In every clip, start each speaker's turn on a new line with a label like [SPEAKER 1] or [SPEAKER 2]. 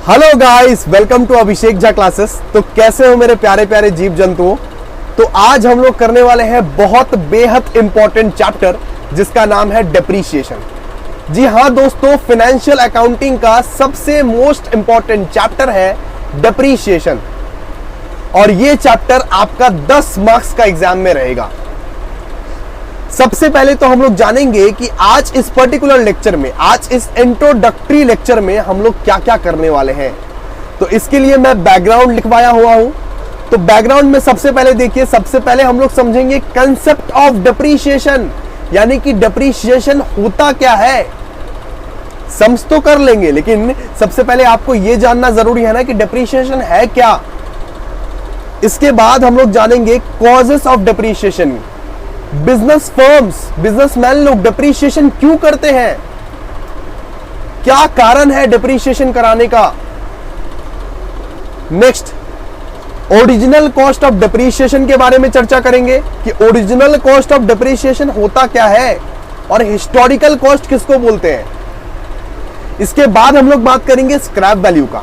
[SPEAKER 1] Hello guys, welcome to Abhishek Jha classes. तो कैसे हो मेरे प्यारे प्यारे जीव जंतुओं। तो आज हम लोग करने वाले हैं बहुत बेहद इंपॉर्टेंट चैप्टर जिसका नाम है डेप्रीशिएशन। जी हाँ दोस्तों, फाइनेंशियल अकाउंटिंग का सबसे मोस्ट इंपॉर्टेंट चैप्टर है डेप्रीशिएशन और ये चैप्टर आपका 10 मार्क्स का एग्जाम में रहेगा। सबसे पहले तो हम लोग जानेंगे कि आज इस पर्टिकुलर लेक्चर में, आज इस इंट्रोडक्टरी लेक्चर में हम लोग क्या क्या करने वाले हैं। तो इसके लिए मैं बैकग्राउंड लिखवाया हुआ हूं। तो बैकग्राउंड में सबसे पहले देखिए, सबसे पहले हम लोग समझेंगे कंसेप्ट ऑफ डेप्रीशिएशन, यानी कि डेप्रीशिएशन होता क्या है। समझ तो कर लेंगे, लेकिन सबसे पहले आपको यह जानना जरूरी है ना कि डेप्रीशिएशन है क्या। इसके बाद हम लोग जानेंगे causes of depreciation. Business firms, businessman लोग डेप्रीशिएशन क्यों करते हैं, क्या कारण है डेप्रीशिएशन कराने का। Next, original cost of depreciation के बारे में चर्चा करेंगे कि ओरिजिनल कॉस्ट ऑफ डेप्रीशिएशन होता क्या है और हिस्टोरिकल कॉस्ट किसको बोलते हैं। इसके बाद हम लोग बात करेंगे स्क्रैप वैल्यू का।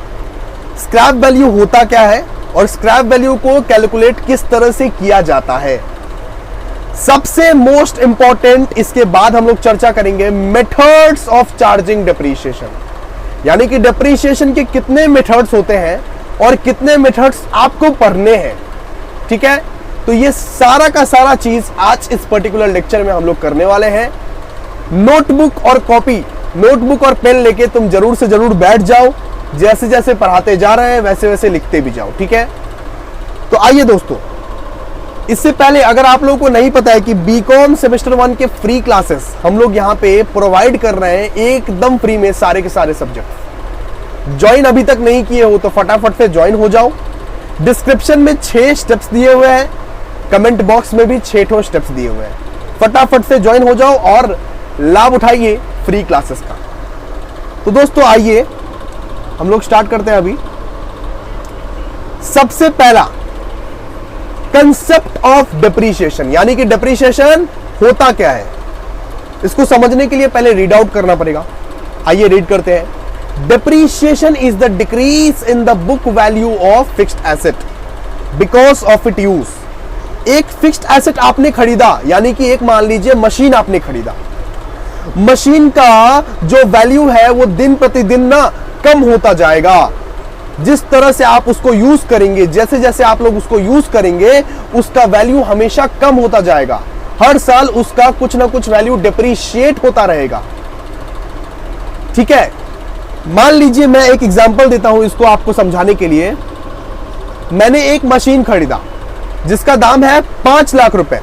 [SPEAKER 1] स्क्रैप वैल्यू होता क्या है और स्क्रैप वैल्यू को कैलकुलेट किस तरह से किया जाता है। सबसे मोस्ट इंपॉर्टेंट, इसके बाद हम लोग चर्चा करेंगे मेथड्स ऑफ चार्जिंग डेप्रीशिएशन, यानी कि डेप्रीशिएशन के कितने मेथड्स होते हैं और कितने मेथड्स आपको पढ़ने हैं। ठीक है, तो ये सारा का सारा चीज आज इस पर्टिकुलर लेक्चर में हम लोग करने वाले हैं। नोटबुक और कॉपी, नोटबुक और पेन लेके तुम जरूर से जरूर बैठ जाओ। जैसे जैसे पढ़ाते जा रहे हैं वैसे वैसे लिखते भी जाओ। ठीक है, तो आइए दोस्तों, इससे पहले अगर आप लोगों को नहीं पता है कि बीकॉम सेमेस्टर 1 के फ्री क्लासेस हम लोग यहाँ पे प्रोवाइड कर रहे हैं एकदम फ्री में, सारे के सारे सब्जेक्ट। ज्वाइन अभी तक नहीं किए हो तो फटाफट से ज्वाइन हो जाओ। डिस्क्रिप्शन में 6 स्टेप्स दिए हुए हैं, कमेंट बॉक्स में भी 6 स्टेप्स दिए हुए हैं। फटाफट से ज्वाइन हो जाओ और लाभ उठाइए फ्री क्लासेस का। तो दोस्तों आइए हम लोग स्टार्ट करते हैं अभी। सबसे पहला कंसेप्ट ऑफ डेप्रीशिएशन, यानी कि डेप्रीशिएशन होता क्या है, इसको समझने के लिए पहले रीड आउट करना पड़ेगा। आइए रीड करते हैं। Depreciation is the decrease in the book value of fixed asset because of it use. एक फिक्स्ड एसेट आपने खरीदा, यानी कि एक मान लीजिए मशीन आपने खरीदा। मशीन का जो वैल्यू है वो दिन प्रतिदिन ना कम होता जाएगा। जिस तरह से आप उसको यूज करेंगे, जैसे जैसे आप लोग उसको यूज करेंगे, उसका वैल्यू हमेशा कम होता जाएगा। हर साल उसका कुछ ना कुछ वैल्यू डेप्रीशिएट होता रहेगा। ठीक है, मान लीजिए मैं एक एग्जांपल देता हूं इसको आपको समझाने के लिए। मैंने एक मशीन खरीदा जिसका दाम है 5 लाख रुपए।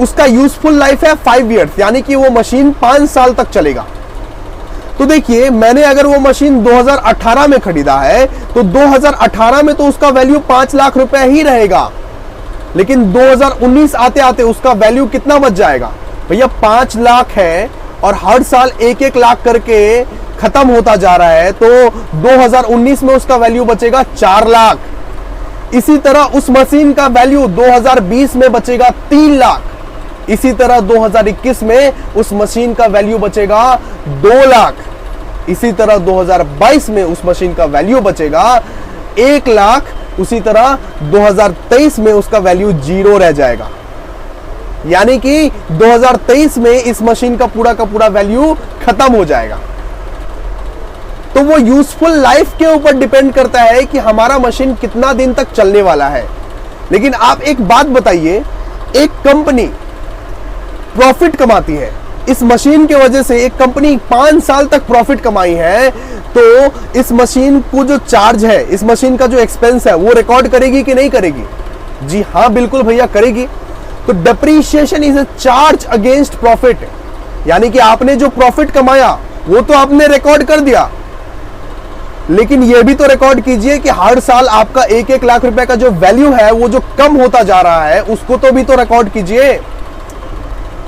[SPEAKER 1] उसका यूजफुल लाइफ है 5 इयर्स, यानी कि वो मशीन 5 साल तक चलेगा। तो देखिए, मैंने अगर वो मशीन 2018 में खरीदा है तो 2018 में तो उसका वैल्यू 5 लाख रुपए ही रहेगा, लेकिन 2019 आते आते उसका वैल्यू कितना बच जाएगा भैया, 5 लाख है और हर साल 1-1 लाख करके खत्म होता जा रहा है, तो 2019 में उसका वैल्यू बचेगा 4 लाख। इसी तरह उस मशीन का वैल्यू 2020 में बचेगा 3 लाख। इसी तरह 2021 में उस मशीन का वैल्यू बचेगा 2 लाख। इसी तरह 2022 में उस मशीन का वैल्यू बचेगा 1 लाख। उसी तरह 2023 में उसका वैल्यू 0 रह जाएगा, यानी कि 2023 में इस मशीन का पूरा वैल्यू खत्म हो जाएगा। तो वो यूजफुल लाइफ के ऊपर डिपेंड करता है कि हमारा मशीन कितना दिन तक चलने वाला है। लेकिन आप एक बात बताइए, एक कंपनी प्रॉफिट कमाती है, इस मशीन की वजह से एक कंपनी 5 साल तक प्रॉफिट कमाई है, तो इस मशीन को जो चार्ज है, इस मशीन का जो एक्सपेंस है वो रिकॉर्ड करेगी कि नहीं करेगी। जी हाँ बिल्कुल भैया करेगी। तो depreciation is a charge against profit, यानी कि आपने जो प्रॉफिट कमाया वो तो आपने रिकॉर्ड कर दिया, लेकिन ये भी तो रिकॉर्ड कीजिए कि हर साल आपका 1-1 लाख रुपए का जो वैल्यू है वो जो कम होता जा रहा है उसको तो भी तो रिकॉर्ड कीजिए।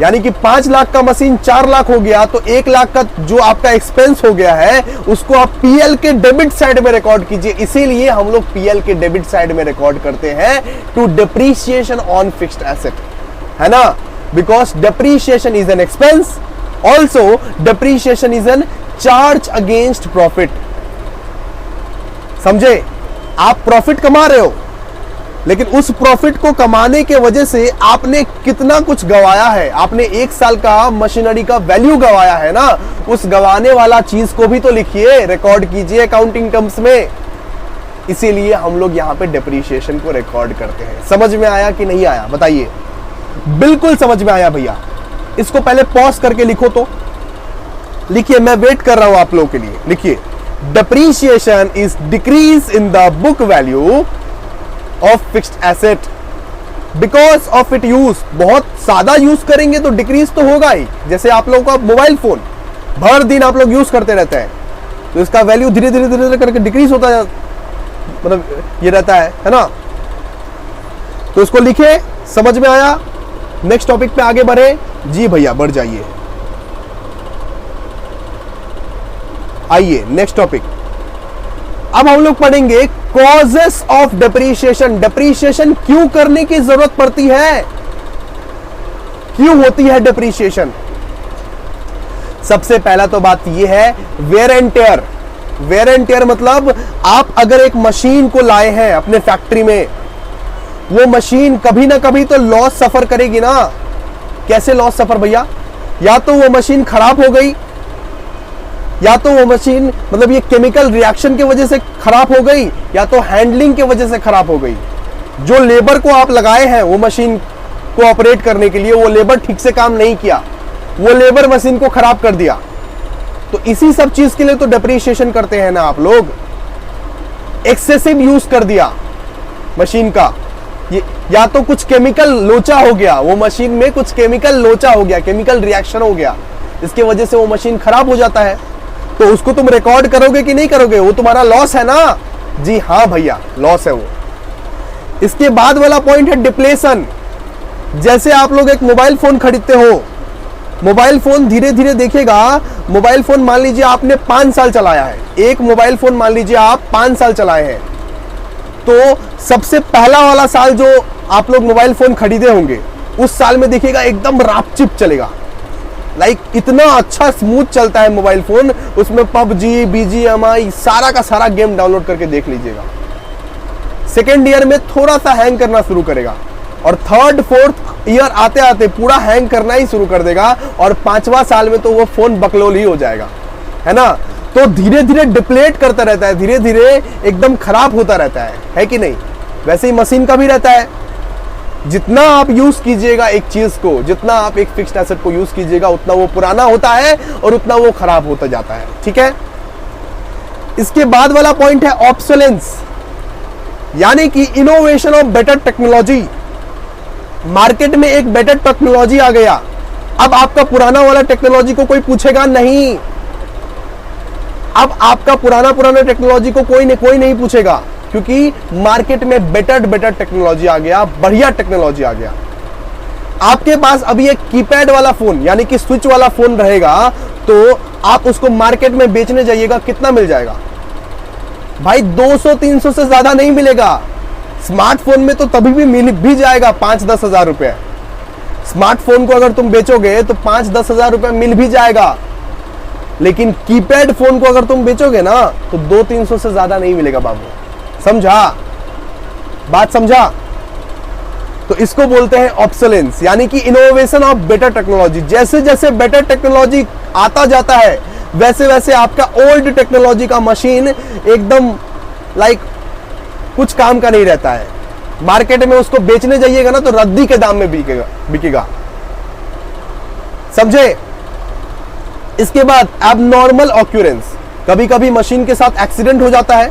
[SPEAKER 1] यानी कि 5 लाख का मशीन 4 लाख हो गया, तो 1 लाख का जो आपका एक्सपेंस हो गया है उसको आप पीएल के डेबिट साइड में रिकॉर्ड कीजिए। इसीलिए हम लोग पीएल के डेबिट साइड में रिकॉर्ड करते हैं to depreciation on fixed asset, है ना, because depreciation is an expense, also depreciation is an charge against profit. समझे? आप प्रॉफिट कमा रहे हो, लेकिन उस प्रॉफिट को कमाने के वजह से आपने कितना कुछ गवाया है। आपने 1 साल का मशीनरी का वैल्यू गवाया है ना, उस गवाने वाला चीज को भी तो लिखिए, रिकॉर्ड कीजिए अकाउंटिंग टर्म्स में। इसीलिए हम लोग यहां पे डेप्रीशिएशन को रिकॉर्ड करते हैं। समझ में आया कि नहीं आया बताइए? बिल्कुल समझ में आया भैया। इसको पहले पॉज करके लिखो, तो लिखिए, मैं वेट कर रहा हूं आप लोगों के लिए। लिखिए, depreciation is decrease in the book value of fixed asset because of it use. बहुत सादा यूज करेंगे तो डिक्रीज तो होगा ही। जैसे आप लोगों का मोबाइल फोन भर दिन आप लोग यूज करते रहते हैं, तो इसका वैल्यू धीरे धीरे धीरे धीरे करके डिक्रीज होता है, मतलब ये रहता है ना। तो इसको लिखे, समझ में आया? नेक्स्ट टॉपिक पे आगे बढ़े। जी भैया बढ़ जाइए, आइए नेक्स्ट टॉपिक। अब हम लोग पढ़ेंगे कॉजेस ऑफ डेप्रीशिएशन। डेप्रीशिएशन क्यों करने की जरूरत पड़ती है, क्यों होती है डेप्रीशिएशन? सबसे पहला तो बात यह है wear and tear. Wear and tear मतलब आप अगर एक मशीन को लाए हैं अपने फैक्ट्री में, वो मशीन कभी ना कभी तो लॉस सफर करेगी ना। कैसे लॉस सफर भैया? या तो वो मशीन खराब हो गई, या तो वो मशीन मतलब ये केमिकल रिएक्शन की वजह से खराब हो गई, या तो हैंडलिंग की वजह से खराब हो गई। जो लेबर को आप लगाए हैं वो मशीन को ऑपरेट करने के लिए, वो लेबर ठीक से काम नहीं किया, वो लेबर मशीन को खराब कर दिया। तो इसी सब चीज के लिए तो डेप्रीशिएशन करते हैं ना आप लोग। एक्सेसिव यूज कर दिया मशीन का, ये या तो कुछ केमिकल लोचा हो गया, वो मशीन में कुछ केमिकल लोचा हो गया, केमिकल रिएक्शन हो गया, इसके वजह से वो मशीन खराब हो जाता है। तो उसको तुम रिकॉर्ड करोगे कि नहीं करोगे? वो तुम्हारा लॉस है ना। जी हाँ भैया, लॉस है वो। इसके बाद वाला पॉइंट है डिप्लेशन। जैसे आप लोग एक मोबाइल फोन खरीदते हो, मोबाइल फोन धीरे धीरे देखेगा, मोबाइल फोन मान लीजिए आपने 5 साल चलाया है, एक मोबाइल फोन मान लीजिए आप 5 साल चलाए हैं, तो सबसे पहला वाला साल जो आप लोग मोबाइल फोन खरीदे होंगे, उस साल में देखिएगा एकदम रापचिप चलेगा, लाइक इतना अच्छा स्मूथ चलता है मोबाइल फोन, उसमें पबजी, BGMI सारा का सारा गेम डाउनलोड करके देख लीजिएगा। सेकेंड ईयर में थोड़ा सा हैंग करना शुरू करेगा, और थर्ड फोर्थ ईयर आते आते पूरा हैंग करना ही शुरू कर देगा, और 5वां साल में तो वो फोन बकलोल ही हो जाएगा, है ना। तो धीरे धीरे डिप्लेट करता रहता है, धीरे धीरे एकदम खराब होता रहता है कि नहीं? वैसे ही मशीन का भी रहता है, जितना आप यूज कीजिएगा एक चीज को, जितना आप एक फिक्स्ड एसेट को यूज कीजिएगा, उतना वो पुराना होता है और उतना वो खराब होता जाता है। ठीक है। इसके बाद वाला पॉइंट है ऑब्सोलेंस, यानी कि innovation of better technology. Market में एक बेटर टेक्नोलॉजी आ गया, अब आपका पुराना वाला टेक्नोलॉजी को कोई पूछेगा नहीं। अब आपका पुराना टेक्नोलॉजी को कोई नहीं पूछेगा, क्योंकि मार्केट में बेटर टेक्नोलॉजी आ गया, बढ़िया टेक्नोलॉजी आ गया। आपके पास अभी एक कीपैड वाला फोन यानी कि स्विच वाला फोन रहेगा, तो आप उसको मार्केट में बेचने जाइएगा, कितना मिल जाएगा भाई? 200-300 से ज्यादा नहीं मिलेगा। स्मार्टफोन में तो तभी भी मिल भी जाएगा 5-10 हजार रुपए। स्मार्टफोन को अगर तुम बेचोगे तो 5-10 हजार रुपए मिल भी जाएगा, लेकिन कीपैड फोन को अगर तुम बेचोगे ना तो 200-300 से ज्यादा नहीं मिलेगा बाबू। समझा बात? समझा? तो इसको बोलते हैं ऑब्सोलेंस, यानी कि इनोवेशन ऑफ बेटर टेक्नोलॉजी। जैसे जैसे बेटर टेक्नोलॉजी आता जाता है, वैसे वैसे आपका ओल्ड टेक्नोलॉजी का मशीन एकदम लाइक कुछ काम का नहीं रहता है। मार्केट में उसको बेचने जाइएगा ना तो रद्दी के दाम में बिकेगा। समझे? इसके बाद एबनॉर्मल ऑक्यूरेंस। कभी कभी मशीन के साथ एक्सीडेंट हो जाता है,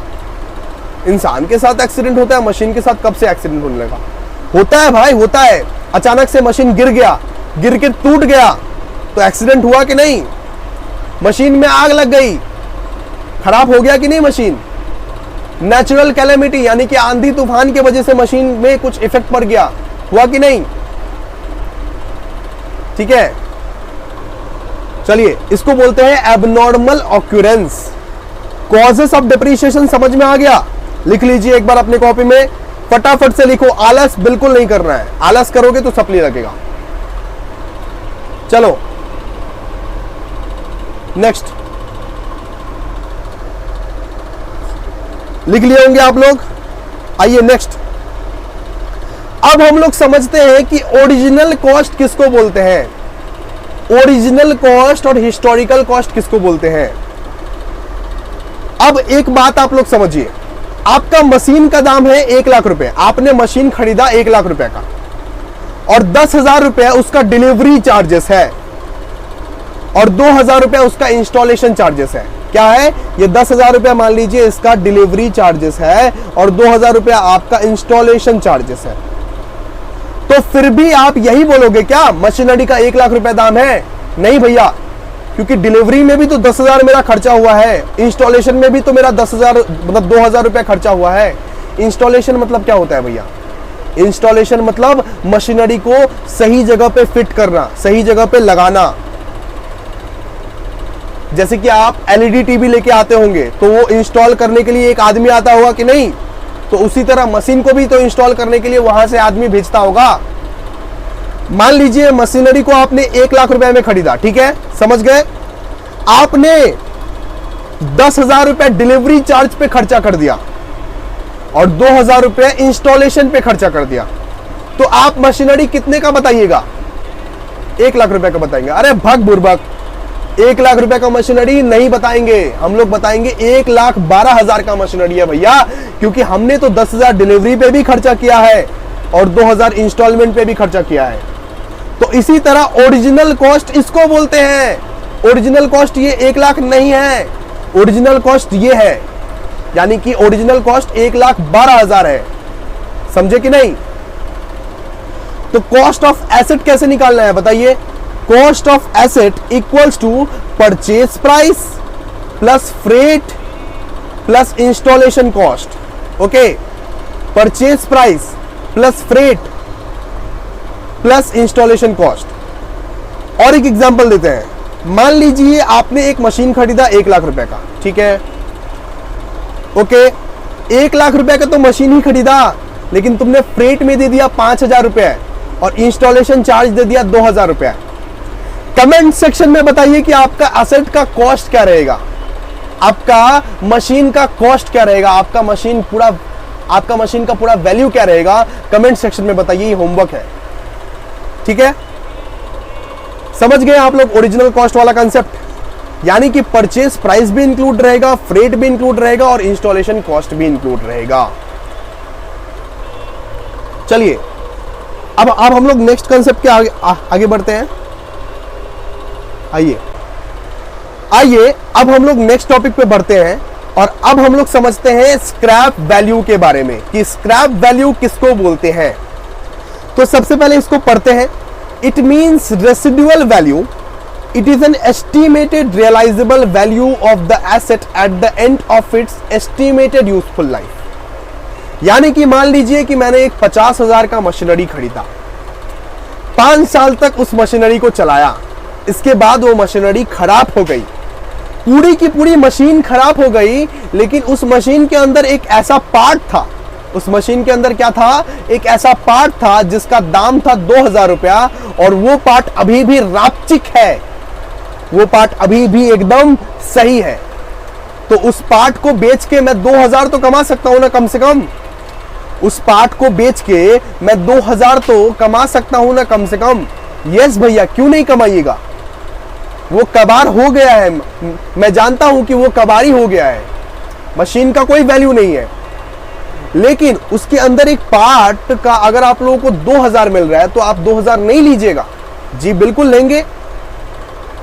[SPEAKER 1] इंसान के साथ एक्सीडेंट होता है, मशीन के साथ कब से एक्सीडेंट होने लगा? होता है भाई, होता है। अचानक से मशीन गिर गया, गिर के टूट गया, तो एक्सीडेंट हुआ कि नहीं? मशीन में आग लग गई, खराब हो गया कि नहीं मशीन? नेचुरल कैलेमिटी यानी कि आंधी तूफान की वजह से मशीन में कुछ इफेक्ट पड़ गया, हुआ कि नहीं? ठीक है, चलिए इसको बोलते हैं abnormal occurrence. Causes of depreciation समझ में आ गया? लिख लीजिए एक बार अपने कॉपी में, फटाफट से लिखो। आलस बिल्कुल नहीं करना है, आलस करोगे तो सप्ली लगेगा। चलो नेक्स्ट, लिख लिए होंगे आप लोग। आइए नेक्स्ट, अब हम लोग समझते हैं कि ओरिजिनल कॉस्ट किसको बोलते हैं, ओरिजिनल कॉस्ट और हिस्टोरिकल कॉस्ट किसको बोलते हैं। अब एक बात आप लोग समझिए, आपका मशीन का दाम है 1 लाख रुपए, आपने मशीन खरीदा 1 लाख रुपए का, और 10,000 रुपए उसका डिलीवरी चार्जेस है, और 2,000 रुपए उसका इंस्टॉलेशन चार्जेस है। क्या है ये? 10,000 रुपए मान लीजिए इसका डिलीवरी चार्जेस है, और 2,000 रुपए आपका इंस्टॉलेशन चार्जेस है। तो फिर भी आप यही बोलोगे क्या मशीनरी का 1 लाख रुपए दाम है? नहीं भैया, क्योंकि डिलीवरी में भी तो 10,000 मेरा खर्चा हुआ है, इंस्टॉलेशन में भी तो मेरा 10,000 मतलब 2,000 रुपए खर्चा हुआ है। इंस्टॉलेशन मतलब क्या होता है भैया? इंस्टॉलेशन मतलब मशीनरी को सही जगह पे फिट करना, सही जगह पे लगाना। जैसे कि आप एलईडी टीवी लेके आते होंगे तो वो इंस्टॉल करने के लिए एक आदमी आता होगा कि नहीं, तो उसी तरह मशीन को भी तो इंस्टॉल करने के लिए वहां से आदमी भेजता होगा। मान लीजिए मशीनरी को आपने 1 लाख रुपए में खरीदा, ठीक है, समझ गए। आपने 10,000 रुपए डिलीवरी चार्ज पे खर्चा कर दिया और 2,000 रुपए इंस्टॉलेशन पे खर्चा कर दिया, तो आप मशीनरी कितने का बताइएगा? 1 लाख रुपए का बताएंगे। अरे भग बुर्बक, 1 लाख रुपए का मशीनरी नहीं बताएंगे, हम लोग बताएंगे 1,12,000 का मशीनरी है भैया, क्योंकि हमने तो 10,000 डिलीवरी पे भी खर्चा किया है और 2,000 इंस्टॉलमेंट पे भी खर्चा किया है। तो इसी तरह ओरिजिनल कॉस्ट इसको बोलते हैं। ओरिजिनल कॉस्ट ये 1 लाख नहीं है, ओरिजिनल कॉस्ट ये है, यानी कि ओरिजिनल कॉस्ट 1,12,000 है। समझे कि नहीं? तो कॉस्ट ऑफ एसेट कैसे निकालना है बताइए? Cost of asset equals to purchase price plus freight plus installation cost. Okay, purchase price plus freight plus installation cost. और एक एग्जांपल देते हैं। मान लीजिए आपने एक मशीन खरीदा 1 लाख रुपए का, ठीक है, ओके, 1 लाख रुपए का तो मशीन ही खरीदा, लेकिन तुमने फ्रेट में दे दिया 5,000 रुपए और इंस्टॉलेशन चार्ज दे दिया 2,000 रुपए। कमेंट सेक्शन में बताइए कि आपका एसेट का कॉस्ट क्या रहेगा, आपका मशीन का कॉस्ट क्या रहेगा, आपका मशीन का पूरा वैल्यू क्या रहेगा। कमेंट सेक्शन में बताइए, ये होमवर्क है, ठीक है। समझ गए आप लोग ओरिजिनल कॉस्ट वाला कंसेप्ट? यानी कि परचेज प्राइस भी इंक्लूड रहेगा, फ्रेट भी इंक्लूड रहेगा और इंस्टॉलेशन कॉस्ट भी इंक्लूड रहेगा। चलिए अब हम लोग नेक्स्ट कंसेप्ट के आगे बढ़ते हैं। आइए अब हम लोग नेक्स्ट टॉपिक पे बढ़ते हैं और अब हम लोग समझते हैं स्क्रैप वैल्यू के बारे में कि स्क्रैप वैल्यू किसको बोलते हैं। तो सबसे पहले इसको पढ़ते हैं। It means residual value, it is an estimated realisable value of the asset at the end of its estimated useful life. यानी कि मान लीजिए कि मैंने एक 50,000 का मशीनरी खरीदा, 5 साल तक उस मशीनरी को चलाया, इसके बाद वो मशीनरी खराब हो गई, पूरी की पूरी मशीन खराब हो गई, लेकिन उस मशीन के अंदर एक ऐसा पार्ट था, उस मशीन के अंदर क्या था, एक ऐसा पार्ट था जिसका दाम था 2,000 रुपया, और वो पार्ट अभी भी रापचिक है, वो पार्ट अभी भी एकदम सही है। तो उस पार्ट को बेच के मैं 2,000 तो कमा सकता हूं ना, कम से कम उस पार्ट को बेच के मैं 2,000 तो कमा सकता हूं ना, कम से कम। यस भैया, क्यों नहीं कमाइएगा? वो कबार हो गया है, मैं जानता हूं कि वो कबारी हो गया है, मशीन का कोई वैल्यू नहीं है, लेकिन उसके अंदर एक पार्ट का अगर आप लोगों को 2,000 मिल रहा है तो आप 2,000 नहीं लीजिएगा? जी बिल्कुल लेंगे,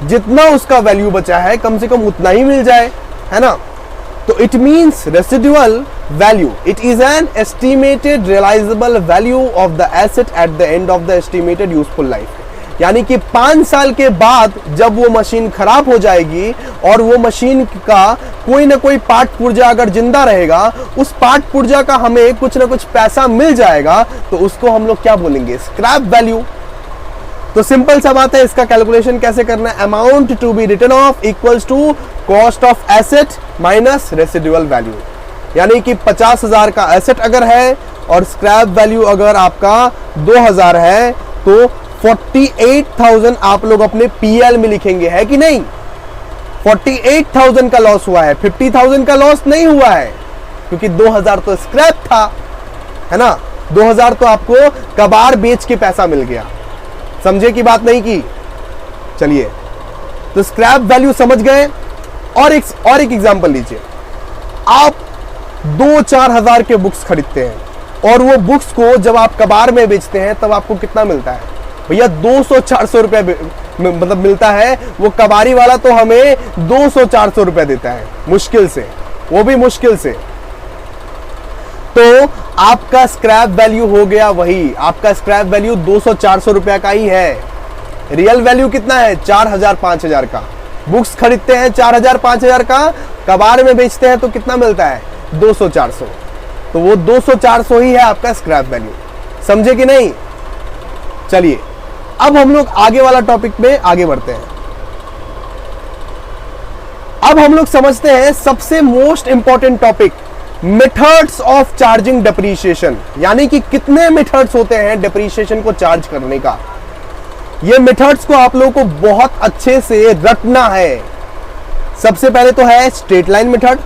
[SPEAKER 1] जितना उसका वैल्यू बचा है कम से कम उतना ही मिल जाए, है ना। तो it means residual value, it is an estimated realisable value of the asset at the end of the estimated useful life. यानी कि 5 साल के बाद जब वो मशीन खराब हो जाएगी और वो मशीन का कोई ना कोई पार्ट पुर्जा अगर जिंदा रहेगा, उस पार्ट पुर्जा का हमें कुछ ना कुछ पैसा मिल जाएगा, तो उसको हम लोग क्या बोलेंगे? Scrap value. तो सिंपल सा बात है, इसका कैलकुलेशन कैसे करना है? Amount to be written off equals to cost of asset minus residual value. यानी कि 50,000 का एसेट अगर है और स्क्रैप वैल्यू अगर आपका 2,000 है, तो 48,000 आप लोग अपने पीएल में लिखेंगे, है कि नहीं? 48,000 का लॉस हुआ है, 50,000 का लॉस नहीं हुआ है। क्योंकि 2000 तो स्क्रैप था, है ना, 2000 तो आपको कबाड़ बेच के पैसा मिल गया। समझे की बात नहीं की? चलिए, तो स्क्रैप वैल्यू समझ गए। और एक एग्जांपल लीजिए, आप 2-4 हजार के बुक्स खरीदते हैं और वो बुक्स को जब आप कबाड़ में बेचते हैं तब आपको कितना मिलता है भैया? 200-400 रुपए मतलब मिलता है। वो कबाड़ी वाला तो हमें 200-400 रुपए देता है, मुश्किल से, वो भी मुश्किल से। तो आपका स्क्रैप वैल्यू हो गया वही, आपका स्क्रैप वैल्यू 200-400 रुपया का ही है। रियल वैल्यू कितना है? 4000-5000 का। बुक्स खरीदते हैं 4000-5000 का, कबाड़ में बेचते हैं तो कितना मिलता है? 200-400। तो वो 200-400 ही है आपका स्क्रैप वैल्यू। समझे कि नहीं? चलिए, अब हम लोग आगे वाला टॉपिक में आगे बढ़ते हैं। अब हम लोग समझते हैं सबसे most important topic, methods of charging depreciation. यानी कि कितने मेथड्स होते हैं डेप्रीशिएशन को चार्ज करने का। ये मेथड्स को आप लोगों को बहुत अच्छे से रटना है। सबसे पहले तो है स्ट्रेट लाइन मेथड,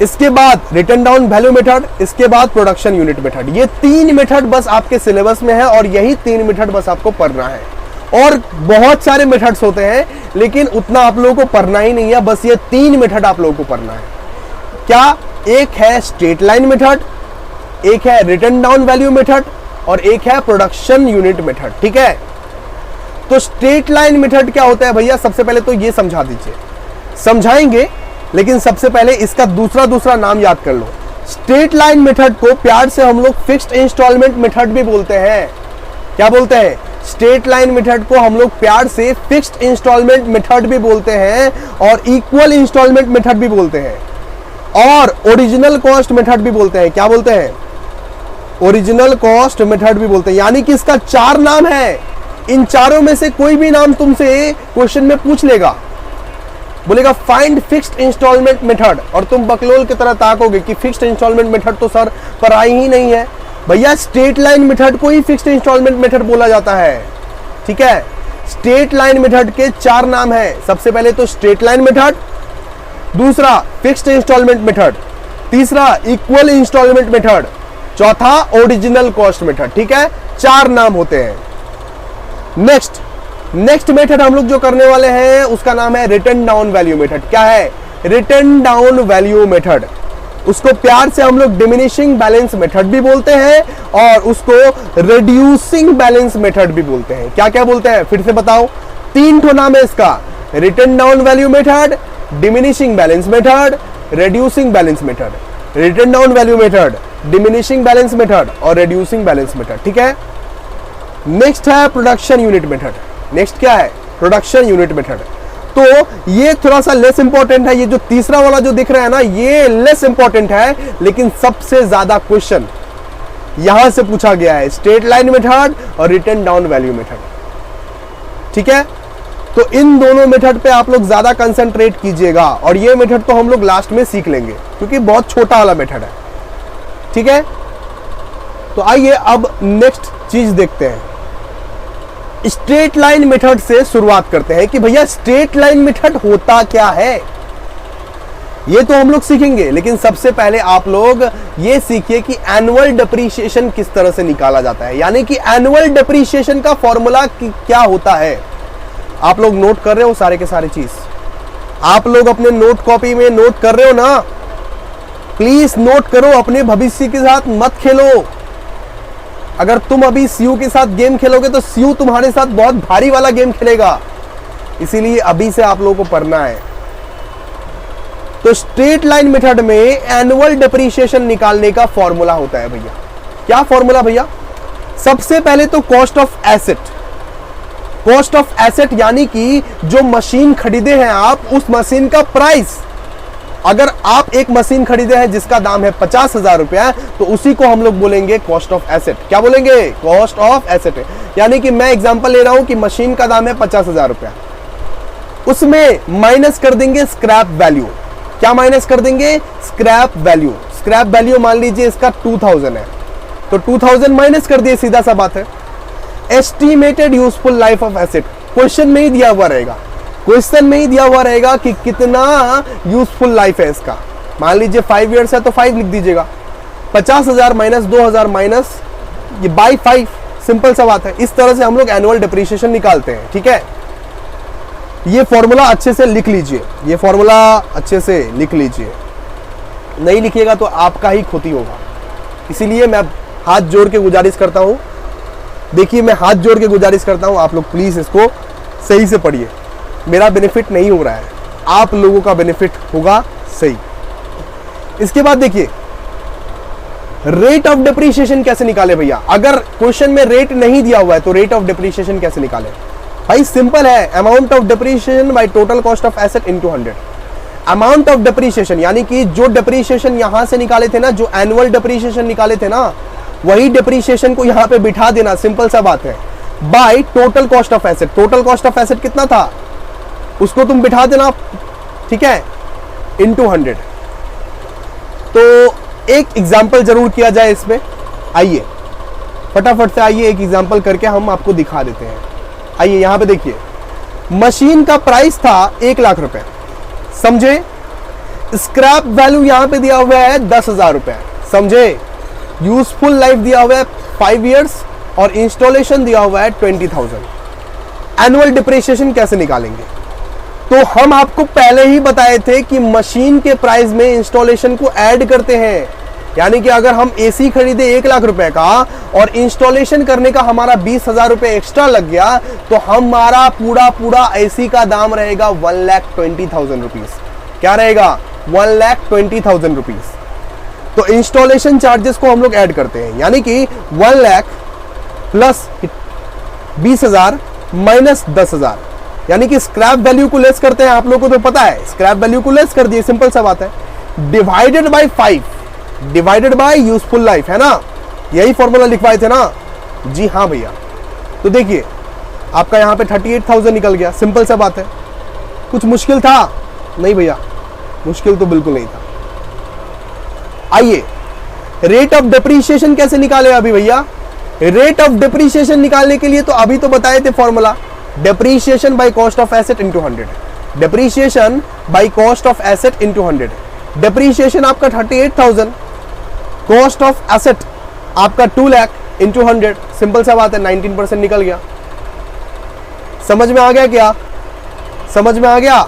[SPEAKER 1] इसके बाद रिटन डाउन वैल्यू मेथड, इसके बाद प्रोडक्शन यूनिट मेथड। ये 3 मेथड बस आपके सिलेबस में है और यही 3 मेथड बस आपको पढ़ना है। और बहुत सारे मेथड्स होते हैं लेकिन उतना आप लोगों को पढ़ना ही नहीं है, बस ये 3 मेथड आप लोगों को पढ़ना है। क्या? एक है स्ट्रेट लाइन मेथड, एक है रिटन डाउन वैल्यू मेथड और एक है प्रोडक्शन यूनिट मेथड। ठीक है, तो स्ट्रेट लाइन मेथड क्या होता है भैया? सबसे पहले तो ये समझा दीजिए। समझाएंगे, लेकिन सबसे पहले इसका दूसरा नाम याद कर लो। स्ट्रेट लाइन मेथड को प्यार से हम लोग फिक्स्ड इंस्टॉलमेंट मेथड भी बोलते हैं। क्या बोलते हैं? स्ट्रेट लाइन मेथड को हम लोग प्यार से फिक्स्ड इंस्टॉलमेंट मेथड भी बोलते हैं और इक्वल इंस्टॉलमेंट मेथड भी बोलते हैं और ओरिजिनल कॉस्ट मेथड भी बोलते हैं। क्या बोलते हैं? ओरिजिनल कॉस्ट मेथड भी बोलते हैं। यानी कि इसका 4 नाम है। इन चारों में से कोई भी नाम तुमसे क्वेश्चन में पूछ लेगा, बोलेगा फाइंड फिक्स्ड इंस्टॉलमेंट मेथड, और तुम बकलोल की तरह ताकोगे कि फिक्स्ड इंस्टॉलमेंट मेथड तो सर पढ़ाई ही नहीं है। भैया स्ट्रेट लाइन मेथड को ही फिक्स्ड इंस्टॉलमेंट मेथड बोला जाता है। ठीक है, स्ट्रेट लाइन मेथड के 4 नाम है। सबसे पहले तो स्ट्रेट लाइन मेथड, दूसरा फिक्स्ड इंस्टॉलमेंट मेथड, तीसरा इक्वल इंस्टॉलमेंट मेथड, चौथा ओरिजिनल कॉस्ट मेथड। ठीक है, 4 नाम होते हैं। नेक्स्ट मेथड हम लोग जो करने वाले हैं उसका नाम है रिटन डाउन वैल्यू मेथड। क्या है? Written down value method. उसको प्यार से हम लोग डिमिनिशिंग बैलेंस मेथड भी बोलते हैं और उसको रिड्यूसिंग बैलेंस मेथड भी बोलते हैं। क्या क्या बोलते हैं? फिर से बताओ। 3 ठो नाम है इसका, written down value method, diminishing balance method, reducing balance method. Written down value method, diminishing balance method और रिड्यूसिंग बैलेंस मेथड। ठीक है, नेक्स्ट है प्रोडक्शन यूनिट मेथड। नेक्स्ट क्या है? Production unit method. तो ये थोड़ा सा लेस इंपॉर्टेंट है। ये जो तीसरा वाला जो दिख रहा है ना, ये लेस इंपॉर्टेंट है, लेकिन सबसे ज्यादा क्वेश्चन यहां से पूछा गया है, स्ट्रेट लाइन मेथड और रिटन डाउन वैल्यू मेथड। ठीक है, तो इन दोनों मेथड पे आप लोग ज्यादा कंसंट्रेट कीजिएगा और ये मेथड तो हम लोग लास्ट में सीख लेंगे क्योंकि बहुत छोटा वाला मेथड है। ठीक है, तो आइए अब नेक्स्ट चीज देखते हैं। स्ट्रेट लाइन मेथड से शुरुआत करते हैं कि भैया स्ट्रेट लाइन मेथड होता क्या है। ये तो हम लोग सीखेंगे, लेकिन सबसे पहले आप लोग ये सीखिए कि एनुअल डेप्रीशिएशन किस तरह से निकाला जाता है। यानी कि एनुअल डेप्रीशिएशन का फॉर्मूला क्या होता है। आप लोग नोट कर रहे हो सारे के सारे चीज? आप लोग अपने नोट कॉपी में नोट कर रहे हो ना? प्लीज नोट करो, अपने भविष्य के साथ मत खेलो। अगर तुम अभी सीयू के साथ गेम खेलोगे तो सीयू तुम्हारे साथ बहुत भारी वाला गेम खेलेगा। इसीलिए अभी से आप लोगों को पढ़ना है। तो स्ट्रेट लाइन मेथड में एनुअल डेप्रीशिएशन निकालने का फॉर्मूला होता है भैया। क्या फॉर्मूला भैया? सबसे पहले तो cost of asset. Cost of asset यानी कि जो मशीन खरीदे हैं आप, उस मशीन का प्राइस। अगर आप एक मशीन खरीदे हैं जिसका दाम है 50,000 रुपया, तो उसी को हम लोग बोलेंगे कॉस्ट ऑफ एसेट। क्या बोलेंगे? Cost of asset. यानी कि मैं एग्जांपल ले रहा हूं कि मशीन का दाम है 50,000 रुपया, उसमें माइनस कर देंगे स्क्रैप वैल्यू। क्या माइनस कर देंगे? Scrap value. स्क्रैप वैल्यू मान लीजिए इसका 2000 है, तो 2000 माइनस कर दिए, सीधा सा बात है। Estimated useful life of asset question में ही दिया हुआ रहेगा। क्वेश्चन में ही दिया हुआ रहेगा कि कितना यूजफुल लाइफ है इसका। मान लीजिए 5 ईयर्स है तो 5 लिख दीजिएगा, 50,000 माइनस 2,000 माइनस ये बाई 5, सिंपल सा बात है। इस तरह से हम लोग एनुअल डिप्रीशिएशन निकालते हैं, ठीक है। ये फॉर्मूला अच्छे से लिख लीजिए, ये फॉर्मूला अच्छे से लिख लीजिए, नहीं लिखिएगा तो आपका ही क्षति होगा। इसीलिए मैं हाथ जोड़ के गुजारिश करता हूं, देखिए मैं हाथ जोड़ के गुजारिश करता हूं, आप लोग प्लीज इसको सही से पढ़िए। मेरा बेनिफिट नहीं हो रहा है, आप लोगों का बेनिफिट होगा सही। इसके बाद देखिए रेट ऑफ डिप्रीशिएशन कैसे निकाले भैया। अगर क्वेश्चन में रेट नहीं दिया हुआ है तो रेट ऑफ डिप्रीशिएशन कैसे निकाले भाई, सिंपल है, amount of depreciation by total cost of asset into 100। Amount of depreciation यानी कि जो डिप्रीशिएशन यहां से निकाले थे ना, जो एनुअल डिप्रीशिएशन निकाले थे ना, वही डिप्रीशिएशन को यहां पे बिठा देना, सिंपल सा बात है, by total cost of asset. Total cost of asset कितना था उसको तुम बिठा देना, ठीक है, इनटू 100। तो एक एग्जांपल जरूर किया जाए इसमें, आइए फटाफट से आइए एक एग्जांपल करके हम आपको दिखा देते हैं। आइए यहां पे देखिए, मशीन का प्राइस था 1 लाख रुपए, समझे। स्क्रैप वैल्यू यहां पे दिया हुआ है 10,000 रुपए, समझे। यूजफुल लाइफ दिया हुआ है 5 इयर्स और इंस्टॉलेशन दिया हुआ है 20,000। एनुअल डिप्रीशिएशन कैसे निकालेंगे, तो हम आपको पहले ही बताए थे कि मशीन के प्राइस में इंस्टॉलेशन को ऐड करते हैं। यानी कि अगर हम एसी खरीदे 1 लाख रुपए का और इंस्टॉलेशन करने का हमारा 20,000 रुपए एक्स्ट्रा लग गया, तो हमारा पूरा एसी का दाम रहेगा 1,20,000 रुपीज। क्या रहेगा, 1,20,000 रुपीज। तो इंस्टॉलेशन चार्जेस को हम लोग ऐड करते हैं, यानी कि 1 लाख प्लस 20,000 माइनस 10,000, यानी कि स्क्रैप वैल्यू को लेस करते हैं। आप लोगों को तो पता है, स्क्रैप वैल्यू को लेस कर दिए, सिंपल सा बात है, divided by 5 divided by useful life, है ना। यही फॉर्मूला लिखवाए थे ना, जी हाँ भैया। तो देखिए आपका यहां पे 38,000 निकल गया, सिंपल सा बात है। कुछ मुश्किल था नहीं भैया, मुश्किल तो बिल्कुल नहीं था। आइए रेट ऑफ डिप्रीशिएशन कैसे निकाले अभी भैया। रेट ऑफ डिप्रीशिएशन निकालने के लिए तो अभी तो बताए थे formula, depreciation by cost of asset into 100। Depreciation by cost of asset into 100। Depreciation आपका 38,000, कॉस्ट ऑफ एसेट आपका 2 लाख इनटू 100, सिंपल सा बात है, 19% निकल गया। समझ में आ गया क्या, समझ में आ गया।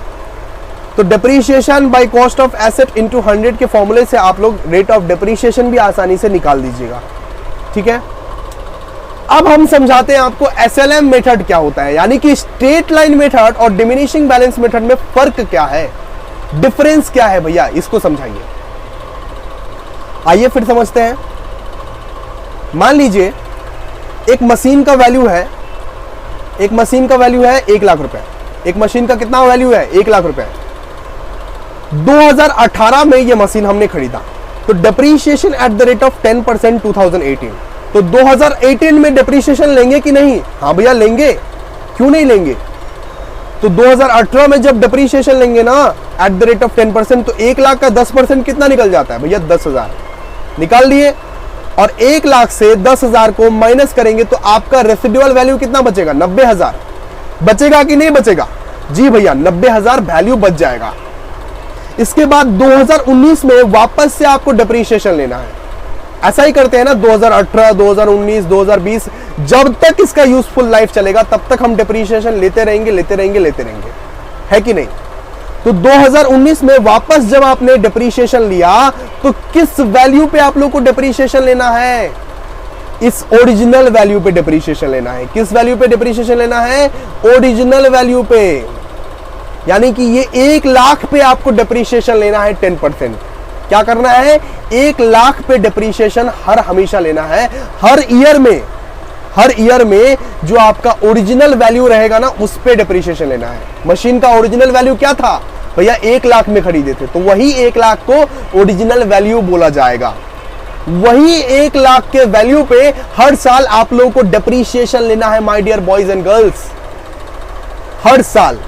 [SPEAKER 1] तो depreciation by cost of asset into 100 के फॉर्मूले से आप लोग रेट ऑफ डेप्रीशिएशन भी आसानी से निकाल दीजिएगा, ठीक है। अब हम समझाते हैं आपको एसएलएम मेथड क्या होता है, यानी कि स्ट्रेट लाइन मेथड और डिमिनिशिंग बैलेंस मेथड में फर्क क्या है, डिफरेंस क्या है भैया, इसको समझाइए। आइए फिर समझते हैं। मान लीजिए एक मशीन का वैल्यू है, एक मशीन का वैल्यू है 1 लाख रुपए। एक मशीन का कितना वैल्यू है, 1 लाख रुपए। 2018 में ये मशीन हमने खरीदा, तो depreciation at the rate of 10% 2018। तो 2018 में डिप्रीशिएशन लेंगे कि नहीं, हाँ भैया लेंगे, क्यों नहीं लेंगे। तो 2018 में जब डिप्रीशिएशन लेंगे ना एट द रेट ऑफ 10%, तो 1 लाख का 10% कितना निकल जाता है भैया, 10,000 निकाल लिए। और 1 लाख से 10,000 को माइनस करेंगे तो आपका रेसिडुअल वैल्यू कितना बचेगा, 90,000 बचेगा कि नहीं बचेगा, जी भैया 90,000 वैल्यू बच जाएगा। इसके बाद 2019 में वापस से आपको डिप्रीशिएशन लेना है। ऐसा ही करते हैं ना, 2018, 2019, 2020, जब तक इसका यूजफुल लाइफ चलेगा तब तक हम डिप्रीशिएशन लेते रहेंगे, लेते रहेंगे, लेते रहेंगे, है कि नहीं। तो 2019 में वापस जब आपने डिप्रीशिएशन लिया तो किस वैल्यू पे आप लोग को डिप्रीशिएशन लेना है, इस ओरिजिनल वैल्यू पे डिप्रीशिएशन लेना है। किस वैल्यू पे डिप्रीशिएशन लेना है, ओरिजिनल वैल्यू पे। यानी कि ये 1 लाख पे आपको डिप्रीशिएशन लेना है 10%। क्या करना है, 1 लाख पे डिप्रीशिएशन हर हमेशा लेना है, हर ईयर में जो आपका ओरिजिनल वैल्यू रहेगा ना उस पे डिप्रीशिएशन लेना है। मशीन का ओरिजिनल वैल्यू क्या था भैया, 1 लाख में खरीदे थे, तो वही 1 लाख को ओरिजिनल वैल्यू बोला जाएगा। वही 1 लाख के वैल्यू पे हर साल आप लोगों को डिप्रीशिएशन लेना है my dear boys and girls, हर साल।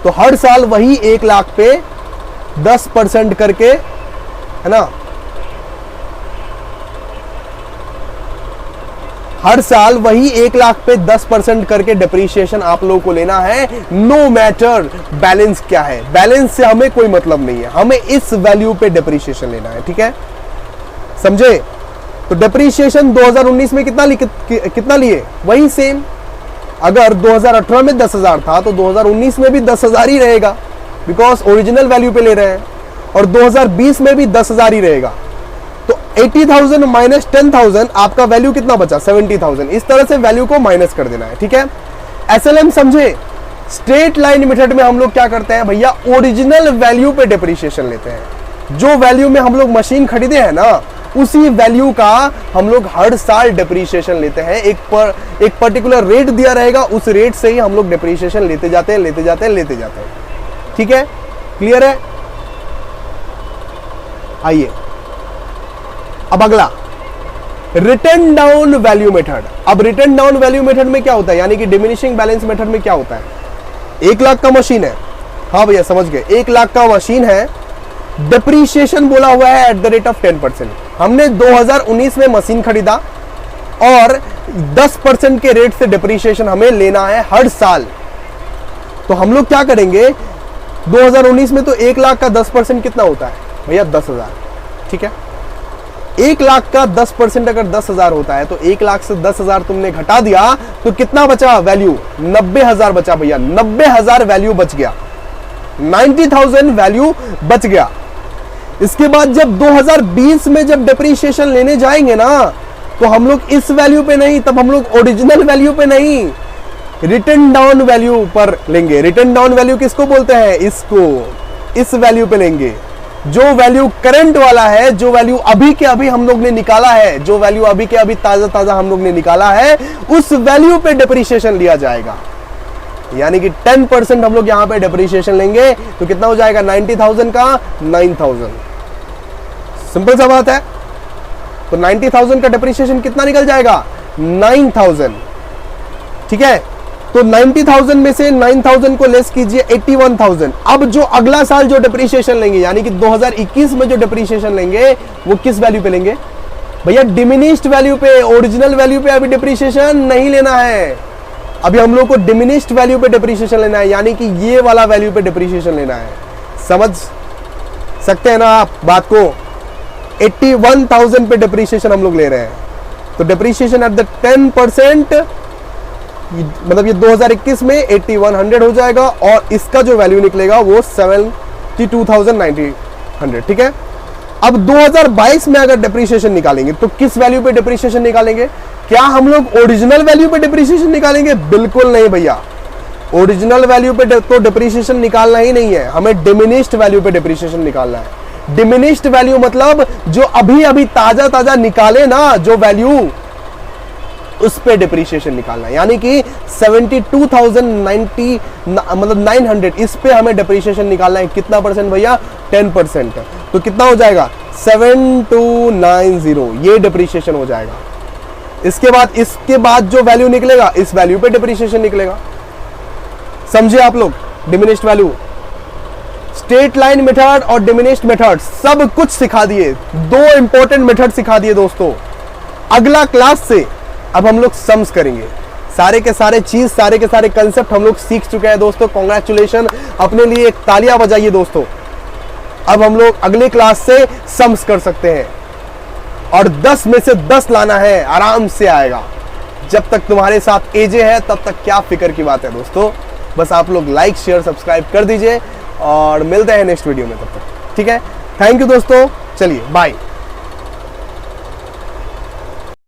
[SPEAKER 1] तो हर साल वही 1 लाख पे 10% करके, है ना, हर साल वही 1 लाख पे 10% करके डिप्रीशिएशन आप लोगों को लेना है, नो मैटर बैलेंस क्या है। बैलेंस से हमें कोई मतलब नहीं है, हमें इस वैल्यू पे डिप्रीशिएशन लेना है, ठीक है, समझे। तो डिप्रीशिएशन 2019 में कितना लिए, वही सेम। अगर 2018 में 10,000 था तो 2019 में भी 10,000 ही रहेगा, बिकॉज ओरिजिनल वैल्यू पे ले रहे हैं। और 2020 में भी 10,000 ही रहेगा। तो 80,000 माइनस 10,000 आपका वैल्यू कितना बचा, 70,000। इस तरह से वैल्यू को माइनस कर देना है, ठीक है। एसएलएम समझे। स्ट्रेट लाइन मेथड में हम लोग क्या करते हैं भैया, ओरिजिनल वैल्यू पे डिप्रीशिएशन लेते हैं। जो वैल्यू में हम लोग मशीन खरीदे हैं ना, उसी वैल्यू का हम लोग हर साल डिप्रीशिएशन लेते हैं। एक पर्टिकुलर रेट दिया रहेगा, उस रेट से ही हम लोग डिप्रीशिएशन लेते जाते हैं, ठीक है, क्लियर है। आइए अब अगला, रिटर्न डाउन वैल्यू मेथड। अब रिटर्न डाउन वैल्यू मेथड में क्या होता है, यानी कि डिमिनिशिंग बैलेंस मेथड में क्या होता है। 1 लाख का मशीन है, हाँ भैया समझ गए, 1 लाख का मशीन है, डिप्रीशिएशन बोला हुआ है एट द रेट ऑफ 10%। हमने 2019 में मशीन खरीदा और 10% के रेट से डिप्रीशिएशन हमें लेना है हर साल। तो हम लोग क्या करेंगे, 2019 में तो 1 लाख का 10% कितना होता है भैया, 10,000, ठीक है। 1 लाख का 10% अगर 10,000 होता है तो 1 लाख से 10,000 तुमने घटा दिया तो कितना बचा वैल्यू, 90,000 बचा भैया, 90,000 वैल्यू बच गया, 90,000 वैल्यू बच गया। इसके बाद जब 2020 में जब डिप्रीशिएशन लेने जाएंगे ना, तो हम लोग इस वैल्यू पे नहीं, तब हम लोग ओरिजिनल वैल्यू पे नहीं, रिटर्न डाउन वैल्यू पर लेंगे। रिटर्न डाउन वैल्यू किसको बोलते हैं, इसको, इस वैल्यू पे लेंगे। जो वैल्यू करंट वाला है, जो वैल्यू अभी के अभी हम लोग ने निकाला है, जो वैल्यू अभी के अभी ताजा हम लोग ने निकाला है, उस वैल्यू पे डिप्रीशिएशन लिया जाएगा। यानी कि 10% हम लोग यहां पे डिप्रीशिएशन लेंगे तो कितना हो जाएगा, 90,000 का 9,000। सिंपल सा बात है। तो 90,000 का डिप्रीशिएशन कितना निकल जाएगा, 9,000, ठीक है। तो 90,000 में से 9,000 को लेस कीजिए, 81,000। अब जो अगला साल जो डिप्रीशिएशन लेंगे, यानी कि 2021 में जो डिप्रीशिएशन लेंगे, वो किस वैल्यू पे लेंगे भैया, डिमिनिश्ड वैल्यू पे। ओरिजिनल वैल्यू पे अभी डिप्रीशिएशन नहीं लेना है, अभी हम लोग को डिमिनिश्ड वैल्यू पे डिप्रीशिएशन लेना है, यानी कि ये वाला वैल्यू पे डिप्रीशिएशन लेना है। समझ सकते हैं ना आप बात को। 81,000 पे डिप्रीशिएशन हम लोग ले रहे हैं, तो डिप्रीशिएशन एट द 10%, मतलब ये 2021 में 8100 हो जाएगा, और इसका जो वैल्यू निकलेगा वो 72,900, ठीक है। अब 2022 में अगर डिप्रीशिएशन निकालेंगे तो किस वैल्यू पे डिप्रीशिएशन निकालेंगे, क्या हम लोग ओरिजिनल वैल्यू पे डिप्रीशिएशन निकालेंगे, बिल्कुल नहीं भैया। ओरिजिनल वैल्यू पे तो डिप्रीशिएशन निकालना ही नहीं है, हमें डिमिनिश्ड वैल्यू पे डिप्रीशिएशन निकालना है। डिमिनिश्ड वैल्यू मतलब जो अभी अभी ताजा निकाले ना जो वैल्यू, उस पे डिप्रीशिएशन निकालना है। यानी कि 72,090 मतलब 900, इस पे हमें डिप्रीशिएशन निकालना है। कितना परसेंट भैया, 10%। तो कितना हो जाएगा, 7290, ये डिप्रीशिएशन हो जाएगा। इसके बाद जो वैल्यू निकलेगा, इस वैल्यू पे डिप्रीशिएशन निकलेगा। समझे आप लोग, diminished value, straight line method और डिमिनिश्ड मेथड सब कुछ सिखा दिए। 2 इंपॉर्टेंट मेथड सिखा दिए दोस्तों। अगला क्लास से अब हम लोग सम्स करेंगे, सारे के सारे चीज, सारे के सारे कंसेप्ट हम लोग सीख चुके हैं दोस्तों। कांग्रेचुलेशन, अपने लिए एक तालियां बजाइए दोस्तों। अब हम लोग अगले क्लास से सम्स कर सकते हैं, और 10 में से 10 लाना है, आराम से आएगा। जब तक तुम्हारे साथ एजे है तब तक क्या फिक्र की बात है दोस्तों। बस आप लोग लाइक शेयर सब्सक्राइब कर दीजिए, और मिलते हैं नेक्स्ट वीडियो में, तब तक ठीक है। थैंक यू दोस्तों, चलिए बाय।